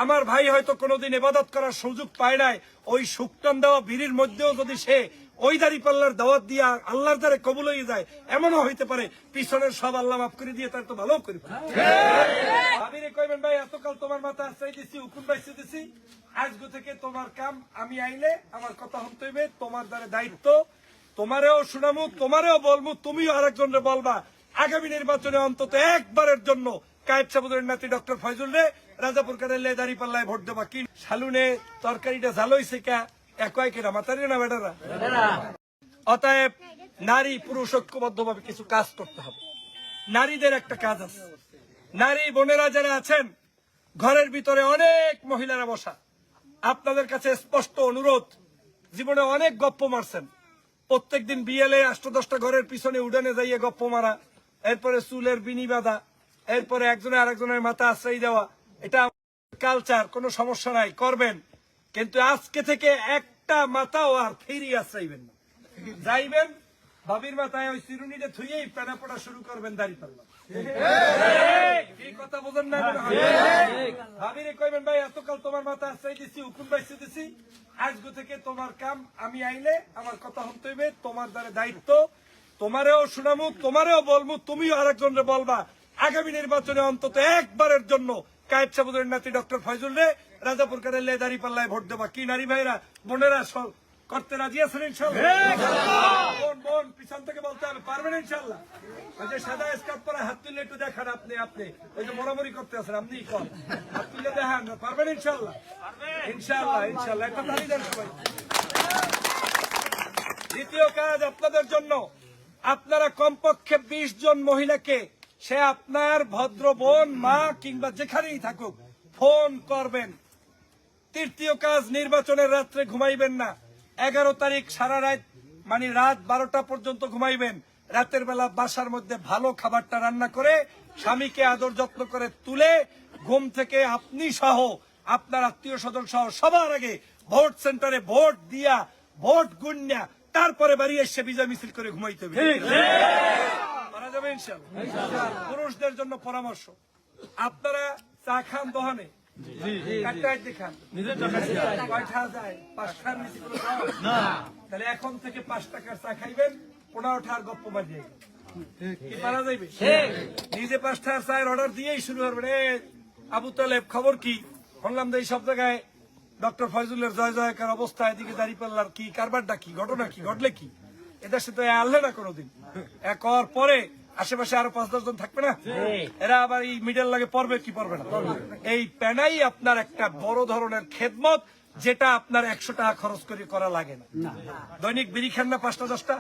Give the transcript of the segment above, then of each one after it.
আমার ভাই হয়তো কোনোদিন ইবাদত করার সুযোগ পায় নাই, ওই শুকটান দেওয়া বিড়ির মধ্যেও যদি সে ওই দাঁড়িপাল্লার দাওয়াত দিয়া আল্লাহর দ্বারে কবুল হয়ে যায়, এমনও হইতে পারে পিছনের সব আল্লাহ মাফ করে দিয়ে তার তো ভালো করে ভাবিরে কইবেন ভাই এতকাল তোমার মাথা আশ্রয় দিছি, হুকুম বাইছে দিছি, আজগো থেকে তোমার কাম আমি আইলে আমার কথা শুনতে হইবে, তোমার দ্বারে দায়িত্ব, তোমারেও শুনামু, তোমারেও বলবো, তুমিও আরেকজনরে বলবা। আগামী নির্বাচনে অন্তত একবারের জন্য কায়েব সাবুদের নাতি ডক্টর ফয়জুল রে রাজাপুর কাটাইলে দাঁড়িপাল্লায় ভোট দেবা। কি শালুনে তরকারিটা ঝাল হইছে কা একই কেনা মাতারি না বেটারা। অতএব নারী পুরুষ ঐক্যবদ্ধভাবে কিছু কাজ করতে হবে। নারীদের একটা কাজ আছে, নারী বোনেরা যারা আছেন ঘরের ভিতরে অনেক মহিলারা বসা, আপনাদের কাছে স্পষ্ট অনুরোধ, জীবনে অনেক গপ্প মারছেন, প্রত্যেকদিন বিয়েলে 8-10টা ঘরের পিছনে উডানে যাইয়ে গপ্প মারা, এরপরে চুলের বিনি বাঁধা, এরপরে একজনে আরেকজনের মাথা আশ্রয় দেওয়া, এটা কালচার, কোনো সমস্যা নাই, করবেন। কিন্তু আজকে থেকে একটা মাথাও আর ফিরি আশ্রাইবেন না, যাইবেন ভাবির মাথায় ওই চিরুনিটা থুইয়েই পেনা পড়া শুরু করবেন দাঁড়িপাল্লা। এই কথা বোঝেন না? ভাবিরে কইবেন ভাই এতকাল তোমার মাথা আশ্রয় দিছি, হুকুম বাইছে দিছি, আজগো থেকে তোমার কাম আমি আইলে আমার কথা শুনতে হইবে, তোমার দ্বারে দায়িত্ব, তোমারেও শুনামু, তোমারেও বলবো, তুমিও আরেকজনরে বলবা। আগামী নির্বাচনে অন্তত একবারের জন্য কায়েব সাবুদের নাতি ডক্টর ফয়জুল রে রাজাপুর কাটাইলে দাঁড়িপাল্লায় ভোট দেবা। কি নারী ভাইরা বোনেরা করতে রাজি আছেন ইনশাআল্লাহ? বোন পিছন থেকে বলতে হবে, পারবেন ইনশাআল্লাহ? ওই যে সাদা স্কার্ট পরে হাত তুলে একটু দেখান, আপনি ওই যে মোড়ামুড়ি করতে আছেন, আপনি কর হাত তুলে দেখান, পারবেন ইনশাআল্লাহ? ইনশাআল্লাহ ইনশাআল্লাহ, একটা তালি দেন সবাই। দ্বিতীয় কাজ আপনাদের জন্য, আপনারা কমপক্ষে 20 জন মহিলাকে, সে আপনার ভদ্র বোন, মা কিংবা যেখানেই থাকুক, ফোন করবেন। তৃতীয় কাজ, নির্বাচনের রাত্রে ঘুমাইবেন না। 11 তারিখ সারা রাত, মানে রাত 12টা পর্যন্ত ঘুমাইবেন। রাতের বেলা বাসার মধ্যে ভালো খাবারটা রান্না করে স্বামীকে আদর যত্ন করে তুলে ঘুম থেকে আপনি সহ আপনার আত্মীয় স্বজন সহ সবার আগে ভোট সেন্টারে ভোট দিয়া ভোট গুন্যা তারপরে বাড়ি এসে বিজয় মিছিল করে ঘুমাইতে হবে। মারা যাবে ইনশাআল্লাহ। পুরুষদের জন্য পরামর্শ, আপনারা চা খান দোহানে, তাহলে এখন থেকে 5 টাকার চা খাইবেন, 15 টাকার গপ্প বাজিয়ে কি পারা যাইবে? নিজে 5 টাকার চায়ের অর্ডার দিয়েই শুরু করবেন। আবু তালেব খবর কি? শুনলাম যে এই সব জায়গায় ডক্টর ফয়জুলের জয় জয়কার অবস্থা, এদিকে দাঁড়িপাল্লার কি কারবারটা কি, ঘটনা কি, ঘটলে কি? এদের সাথে আনলে না কোনোদিন, এক হওয়ার পরে আশেপাশে আরো 5-10 জন থাকবে না, এরা আবার এই মিডল লাগে পড়বে কি পড়বে না? এই পেনাই আপনার একটা বড় ধরনের খেদমত, যেটা আপনার 100 টাকা খরচ করে করা লাগে না। দৈনিক বিড়ি খান না 5টা-10টা,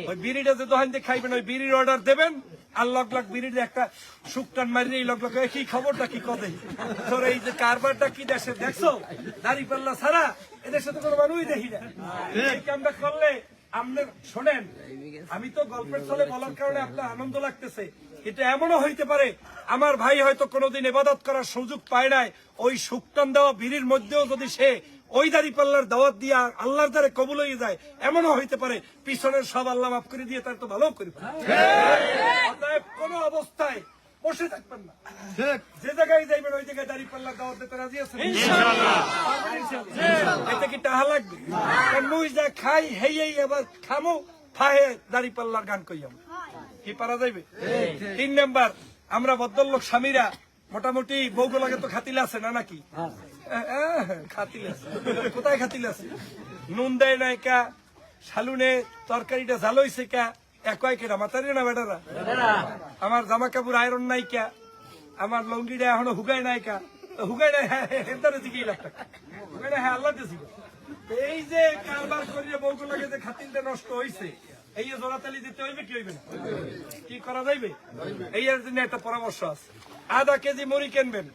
ওই বিড়িটা যে দোকান দিয়ে খাইবেন, ওই বিড়ির অর্ডার দেবেন, আর লগ বিড়ির একটা শুকটান মারিয়ে এই লগ কি খবরটা কি কদে তোর এই যে কারবারটা কি দেশে দেখছো, দাঁড়িপাল্লা ছাড়া এদের সাথে কোনো মানুষই দেখি না। এই কামটা করলে আপনি শোনেন, আমি তো গল্পের ছলে বলার কারণে আপনার আনন্দ লাগতেছে, কিন্তু এমনও হইতে পারে আমার ভাই হয়তো কোনোদিন ইবাদত করার সুযোগ পায় নাই, ওই শুকটান দেওয়া বিড়ির মধ্যেও যদি সে ওই দাঁড়িপাল্লার দাওয়াত দিয়া আল্লাহর দ্বারে কবুল হয়ে যায়, এমনও হইতে পারে পিছনের সব আল্লাহ মাফ করে দিয়ে তার তো ভালো করে। অতএব কোন অবস্থায় বসে থাকবেন না, যে জায়গায় যাইবেন ওই জায়গায় দাঁড়িপাল্লার দাওয়াত দিতে রাজি আছেন ইনশাআল্লাহ? এতে কি টাকা লাগবে? মুই যা খাই হেই আবার খামো খায়ে দাঁড়িপাল্লার গান কইয়াম, কি পারা যাইবে? 3 নাম্বার, আমরা ভদ্রলোক স্বামীরা মোটামুটি বউগুলোকে তো খাতিল আছে না নাকি? খাতিল আছে, কোথায় খাতিল আছে? নুন দেয় নাই কা, শালুনে তরকারিটা ঝাল হইছে কা একই কেনা মাতারি না বেটারা। আমার জামা কাপড় আয়রন নাই কা, আমার লঙ্গিটা এখনো হুগাই নাই কা, হুগাই নাই দিকে হুগাই নাই, হ্যাঁ আল্লাহ দিয়েছি। এই যে কারবার করিয়ে বউগুলোকে যে খাতিলটা নষ্ট হইছে, এই জোড়াতালি দিতে হইবে কি হইবে না? কি করা যাইবে? এই জন্য একটা পরামর্শ আছে, আধা কেজি মুড়ি কিনবেন,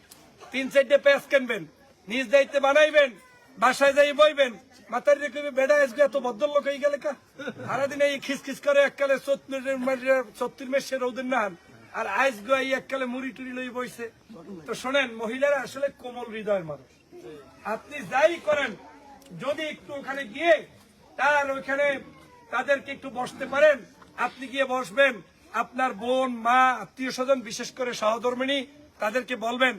3-4টে পেঁয়াজ কিনবেন, নিজ দায়িত্বে বানাইবেন, বাসায় যাই বইবেন, মাথার রেখে বেড়া আসবে এত ভদ্রলোক হয়ে গেলে কা, সারাদিন এই খিসখিস করে এককালে 34 মেসে রৌদের নান, আর আইস গাই এককালে মুড়ি টুড়ি লই বইছে। তো শোনেন, মহিলারা আসলে কোমল হৃদয়ের মানুষ, আপনি যাই করেন যদি একটু ওখানে গিয়ে তার ওইখানে তাদেরকে একটু বসতে পারেন, আপনি গিয়ে বসবেন, আপনার বোন, মা, আত্মীয় স্বজন, বিশেষ করে সহধর্মিণী, তাদেরকে বলবেন